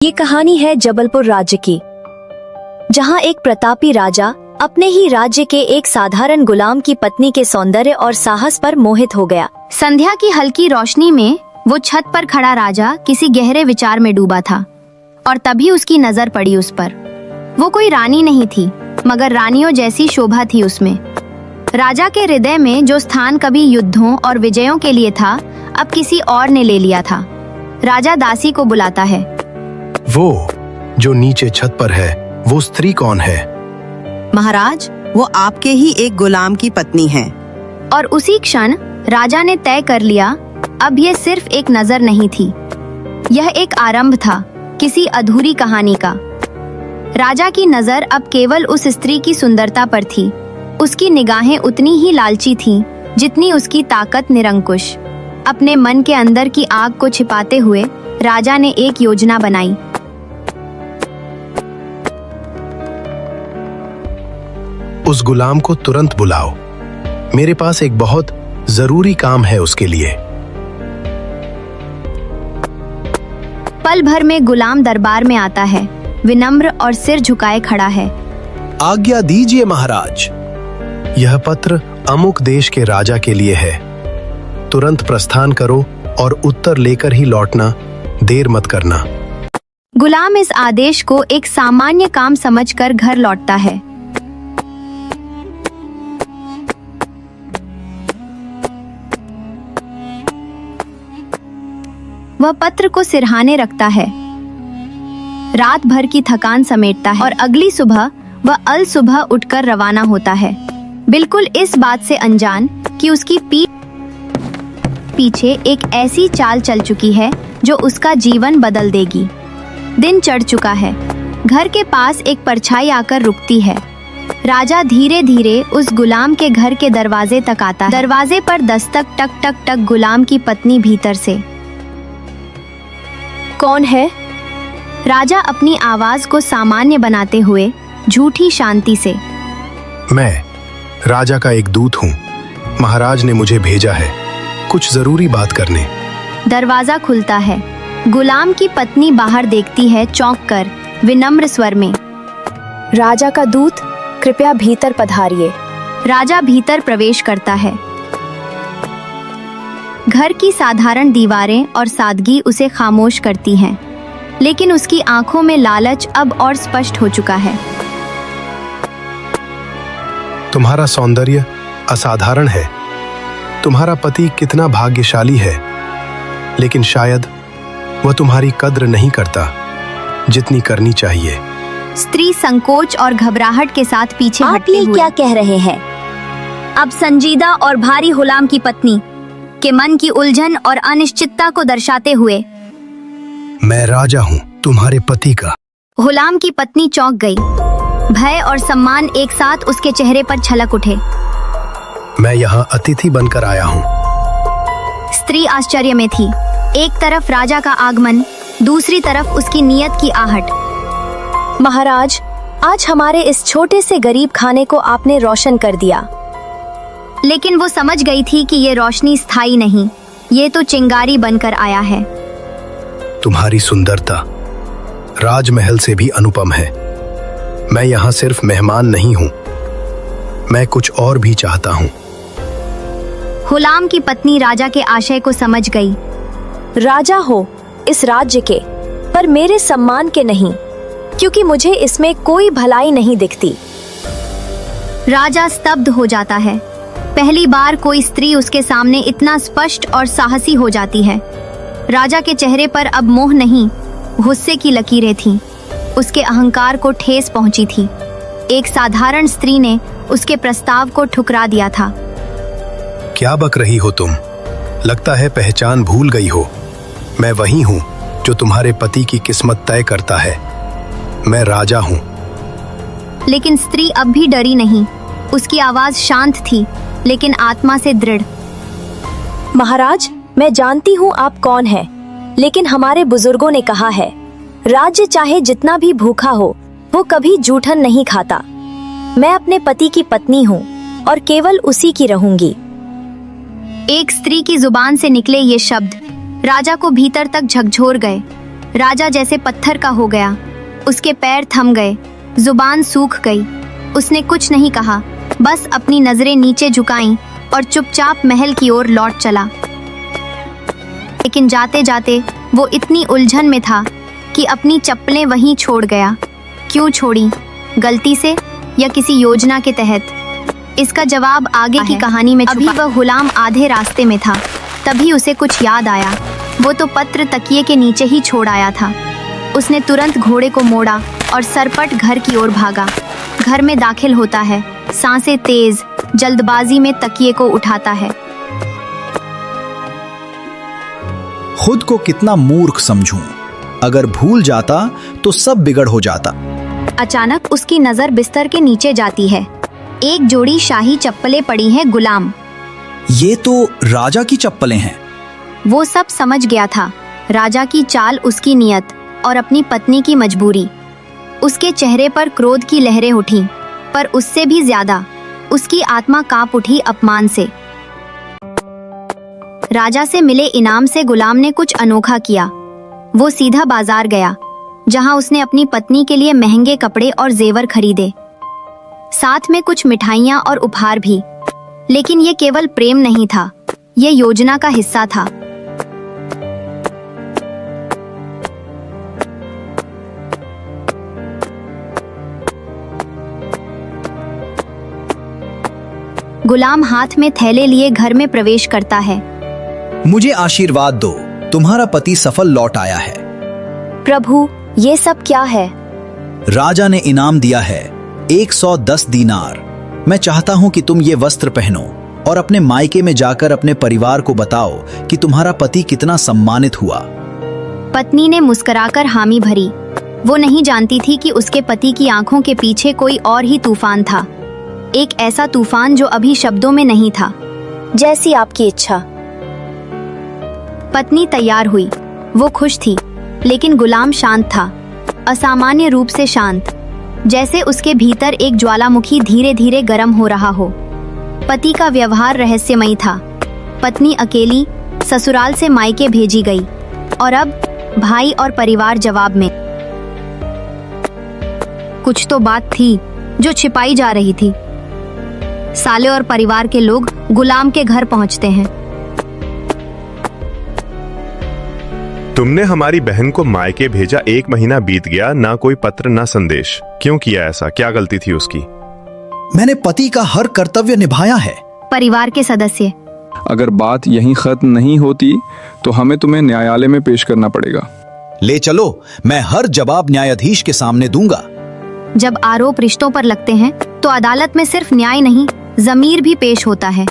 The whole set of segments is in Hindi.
ये कहानी है जबलपुर राज्य की, जहां एक प्रतापी राजा अपने ही राज्य के एक साधारण गुलाम की पत्नी के सौंदर्य और साहस पर मोहित हो गया। संध्या की हल्की रोशनी में वो छत पर खड़ा राजा किसी गहरे विचार में डूबा था और तभी उसकी नजर पड़ी उस पर। वो कोई रानी नहीं थी, मगर रानियों जैसी शोभा थी उसमें। राजा के हृदय में जो स्थान कभी युद्धों और विजयों के लिए था, अब किसी और ने ले लिया था। राजा दासी को बुलाता है। वो जो नीचे छत पर है, वो स्त्री कौन है? महाराज, वो आपके ही एक गुलाम की पत्नी है। और उसी क्षण राजा ने तय कर लिया, अब ये सिर्फ एक नजर नहीं थी, यह एक आरंभ था किसी अधूरी कहानी का। राजा की नजर अब केवल उस स्त्री की सुंदरता पर थी। उसकी निगाहें उतनी ही लालची थीं जितनी उसकी ताकत निरंकुश। अपने मन के अंदर की आग को छिपाते हुए राजा ने एक योजना बनाई। उस गुलाम को तुरंत बुलाओ, मेरे पास एक बहुत जरूरी काम है उसके लिए। पल भर में गुलाम दरबार में आता है, विनम्र और सिर झुकाए खड़ा है। आज्ञा दीजिए महाराज, यह पत्र अमुक देश के राजा के लिए है। तुरंत प्रस्थान करो और उत्तर लेकर ही लौटना, देर मत करना। गुलाम इस आदेश को एक सामान्य काम समझकर घर लौटता है। वह पत्र को सिरहाने रखता है, रात भर की थकान समेटता है और अगली सुबह वह अल सुबह उठकर रवाना होता है, बिल्कुल इस बात से अनजान कि उसकी पीछे एक ऐसी चाल चल चुकी है जो उसका जीवन बदल देगी। दिन चढ़ चुका है, घर के पास एक परछाई आकर रुकती है। राजा धीरे धीरे उस गुलाम के घर के दरवाजे तक आता है। दरवाजे पर दस्तक, टक टक टक। गुलाम की पत्नी भीतर से। कौन है? राजा अपनी आवाज को सामान्य बनाते हुए झूठी शांति से। मैं राजा का एक दूत हूँ, महाराज ने मुझे भेजा है कुछ जरूरी बात करने। दरवाजा खुलता है। गुलाम की पत्नी बाहर देखती है, चौंक कर विनम्र स्वर में। राजा का दूत, कृपया भीतर पधारिए। राजा भीतर प्रवेश करता है। घर की साधारण दीवारें और सादगी उसे खामोश करती हैं, लेकिन उसकी आंखों में लालच अब और स्पष्ट हो चुका है। तुम्हारा सौंदर्य असाधारण है। तुम्हारा पति कितना भाग्यशाली है, लेकिन शायद वह तुम्हारी कद्र नहीं करता जितनी करनी चाहिए। स्त्री संकोच और घबराहट के साथ पीछे आप हटते ये हुए। क्या कह रहे हैं? अब संजीदा और भारी गुलाम की पत्नी के मन की उलझन और अनिश्चितता को दर्शाते हुए। मैं राजा हूँ, तुम्हारे पति का। गुलाम की पत्नी चौंक गई। भय और सम्मान एक साथ उसके चेहरे पर छलक उठे। मैं यहाँ अतिथि बनकर आया हूँ। स्त्री आश्चर्य में थी। एक तरफ राजा का आगमन, दूसरी तरफ उसकी नियत की आहट। महाराज, आज हमारे इस छोटे से गरीब खाने को आपने रोशन कर दिया। लेकिन वो समझ गई थी कि ये रोशनी स्थायी नहीं, ये तो चिंगारी बनकर आया है। तुम्हारी सुंदरता राजमहल से भी अनुपम है। मैं यहाँ सिर्फ मेहमान नहीं हूँ, मैं कुछ और भी चाहता हूँ। गुलाम की पत्नी राजा के आशय को समझ गई। राजा हो इस राज्य के, पर मेरे सम्मान के नहीं, क्योंकि मुझे इसमें कोई भलाई नहीं दिखती। राजा स्तब्ध हो जाता है। पहली बार कोई स्त्री उसके सामने इतना स्पष्ट और साहसी हो जाती है। राजा के चेहरे पर अब मोह नहीं, गुस्से की लकीरें थीं। उसके अहंकार को ठेस पहुंची थी। एक साधारण स्त्री ने उसके प्रस्ताव को ठुकरा दिया था। क्या बक रही हो तुम? लगता है पहचान भूल गई हो। मैं वही हूँ जो तुम्हारे पति की किस्मत तय करता है। मैं राजा हूँ। लेकिन स्त्री अब भी डरी नहीं। उसकी आवाज शांत थी, लेकिन आत्मा से दृढ़। महाराज, मैं जानती हूँ आप कौन हैं, लेकिन हमारे बुजुर्गों ने कहा है, राज्य चाहे जितना भी भूखा हो, वो कभी जूठन नहीं खाता। मैं अपने पति की पत्नी हूँ और केवल उसी की रहूंगी। एक स्त्री की जुबान से निकले ये शब्द राजा को भीतर तक झकझोर गए। राजा जैसे पत्थर का हो गया। उसके पैर थम गए, जुबान सूख गई। उसने कुछ नहीं कहा, बस अपनी नजरें नीचे झुकाईं और चुपचाप महल की ओर लौट चला। लेकिन जाते जाते वो इतनी उलझन में था कि अपनी चप्पलें वहीं छोड़ गया। क्यों छोड़ी? गलती से या किसी योजना के तहत? इसका जवाब आगे की कहानी में छुपा। अभी वह गुलाम आधे रास्ते में था, तभी उसे कुछ याद आया। वो तो पत्र तकिए के नीचे ही छोड़ आया था। उसने तुरंत घोड़े को मोड़ा और सरपट घर की ओर भागा। घर में दाखिल होता है, सांसें तेज, जल्दबाजी में तकिए को उठाता है। खुद को कितना मूर्ख समझूं। अगर भूल जाता तो सब बिगड़ हो जाता। अचानक उसकी नजर बिस्तर के नीचे जाती है। एक जोड़ी शाही चप्पलें पड़ी हैं। गुलाम, ये तो राजा की चप्पलें हैं। वो सब समझ गया था। राजा की चाल, उसकी नियत और अपनी पत्नी की मजबूरी। उसके चेहरे पर क्रोध की लहरें उठी, पर उससे भी ज्यादा उसकी आत्मा कांप उठी अपमान से। राजा से मिले इनाम से गुलाम ने कुछ अनोखा किया। वो सीधा बाजार गया, जहां उसने अपनी पत्नी के लिए महंगे कपड़े और जेवर खरीदे, साथ में कुछ मिठाइयां और उपहार भी। लेकिन ये केवल प्रेम नहीं था, ये योजना का हिस्सा था। गुलाम हाथ में थैले लिए घर में प्रवेश करता है। मुझे आशीर्वाद दो, तुम्हारा पति सफल लौट आया है। प्रभु, ये सब क्या है? राजा ने इनाम दिया है 110 दीनार। मैं चाहता हूं कि तुम ये वस्त्र पहनो और अपने मायके में जाकर अपने परिवार को बताओ कि तुम्हारा पति कितना सम्मानित हुआ। पत्नी ने मुस्कुराकर हामी भरी। वो नहीं जानती थी कि उसके पति की आंखों के पीछे कोई और ही तूफान था, एक ऐसा तूफान जो अभी शब्दों में नहीं था। जैसी आपकी इच्छा। पत्नी तैयार हुई। वो खुश थी, लेकिन गुलाम शांत था, असामान्य रूप से शांत, जैसे उसके भीतर एक ज्वालामुखी धीरे धीरे गर्म हो रहा हो। पति का व्यवहार रहस्यमयी था। पत्नी अकेली ससुराल से मायके भेजी गई, और अब भाई और परिवार जवाब में। कुछ तो बात थी जो छिपाई जा रही थी। साले और परिवार के लोग गुलाम के घर पहुंचते हैं। तुमने हमारी बहन को मायके भेजा, 1 महीना बीत गया, ना कोई पत्र ना संदेश। क्यों किया ऐसा? क्या गलती थी उसकी? मैंने पति का हर कर्तव्य निभाया है। परिवार के सदस्य, अगर बात यहीं खत्म नहीं होती तो हमें तुम्हें न्यायालय में पेश करना पड़ेगा। ले चलो, मैं हर जवाब न्यायाधीश के सामने दूंगा। जब आरोप रिश्तों पर लगते हैं तो अदालत में सिर्फ न्याय नहीं, ज़मीर भी पेश होता है।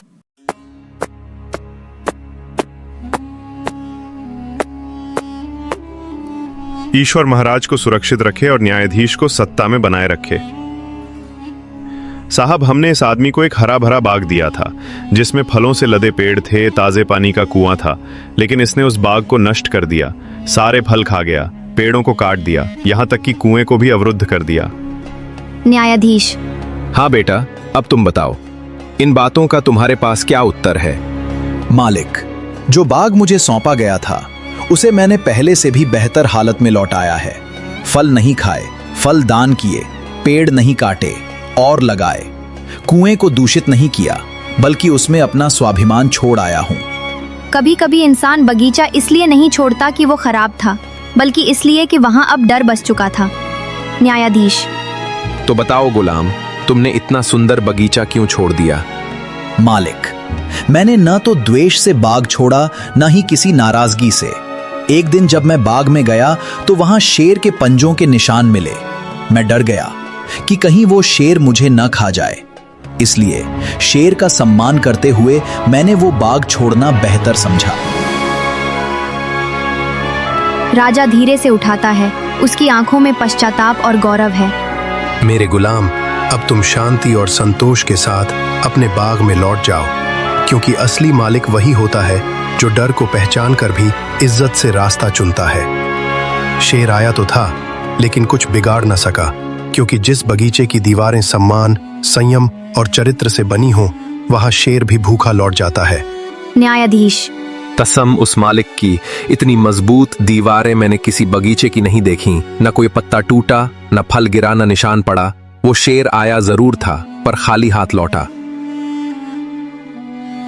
ईश्वर महाराज को सुरक्षित रखे और न्यायाधीश को सत्ता में बनाए रखे। साहब, हमने इस आदमी को एक हरा भरा बाग दिया था जिसमें फलों से लदे पेड़ थे, ताजे पानी का कुआं था, लेकिन इसने उस बाग को नष्ट कर दिया। सारे फल खा गया, पेड़ों को काट दिया, यहाँ तक कि कुएं को भी अवरुद्ध कर दिया। न्यायाधीश, हाँ बेटा, अब तुम बताओ, इन बातों का तुम्हारे पास क्या उत्तर है? मालिक, जो बाग मुझे सौंपा गया था उसे मैंने पहले से भी बेहतर हालत में लौटाया है। फल नहीं खाए, फल दान किए, पेड़ नहीं काटे और लगाए, कुएं को दूषित नहीं किया, बल्कि उसमें अपना स्वाभिमान छोड़ आया हूं। कभी कभी इंसान बगीचा इसलिए नहीं छोड़ता कि वो खराब था, बल्कि इसलिए कि वहां अब डर बस चुका था। न्यायाधीश, तो बताओ गुलाम, तुमने इतना सुंदर बगीचा क्यों छोड़ दिया? मालिक, मैंने न तो द्वेष से बाग छोड़ा, न ही किसी नाराजगी से। एक दिन जब मैं बाग में गया तो वहां शेर के पंजों के निशान मिले। मैं डर गया कि कहीं वो शेर मुझे न खा जाए, इसलिए शेर का सम्मान करते हुए मैंने वो बाग छोड़ना बेहतर समझा। राजा धीरे से उठाता है। उसकी आंखों में पश्चाताप और गौरव है। मेरे गुलाम, अब तुम शांति और संतोष के साथ अपने बाग में लौट जाओ, क्योंकि असली मालिक वही होता है जो डर को पहचान कर भी इज्जत से रास्ता चुनता है। शेर आया तो था, लेकिन कुछ बिगाड़ न सका, क्योंकि जिस बगीचे की दीवारें सम्मान, संयम और चरित्र से बनी हों, वहां शेर भी भूखा लौट जाता है। न्यायाधीश, कसम उस मालिक की, इतनी मजबूत दीवारें मैंने किसी बगीचे की नहीं देखी। न कोई पत्ता टूटा, न फल गिरा, न निशान पड़ा। वो शेर आया जरूर था, पर खाली हाथ लौटा।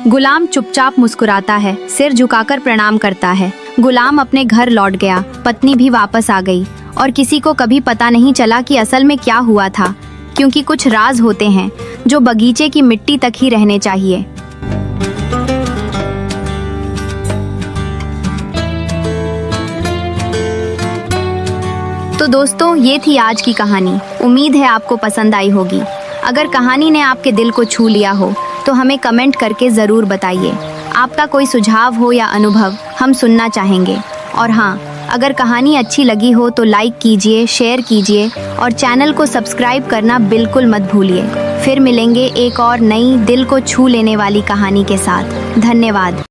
गुलाम चुपचाप मुस्कुराता है, सिर झुकाकर प्रणाम करता है। गुलाम अपने घर लौट गया, पत्नी भी वापस आ गई और किसी को कभी पता नहीं चला कि असल में क्या हुआ था, क्योंकि कुछ राज होते हैं जो बगीचे की मिट्टी तक ही रहने चाहिए। तो दोस्तों, ये थी आज की कहानी। उम्मीद है आपको पसंद आई होगी। अगर कहानी ने आपके दिल को छू लिया हो तो हमें कमेंट करके ज़रूर बताइए। आपका कोई सुझाव हो या अनुभव हम सुनना चाहेंगे। और हाँ, अगर कहानी अच्छी लगी हो तो लाइक कीजिए, शेयर कीजिए और चैनल को सब्सक्राइब करना बिल्कुल मत भूलिए। फिर मिलेंगे एक और नई दिल को छू लेने वाली कहानी के साथ। धन्यवाद।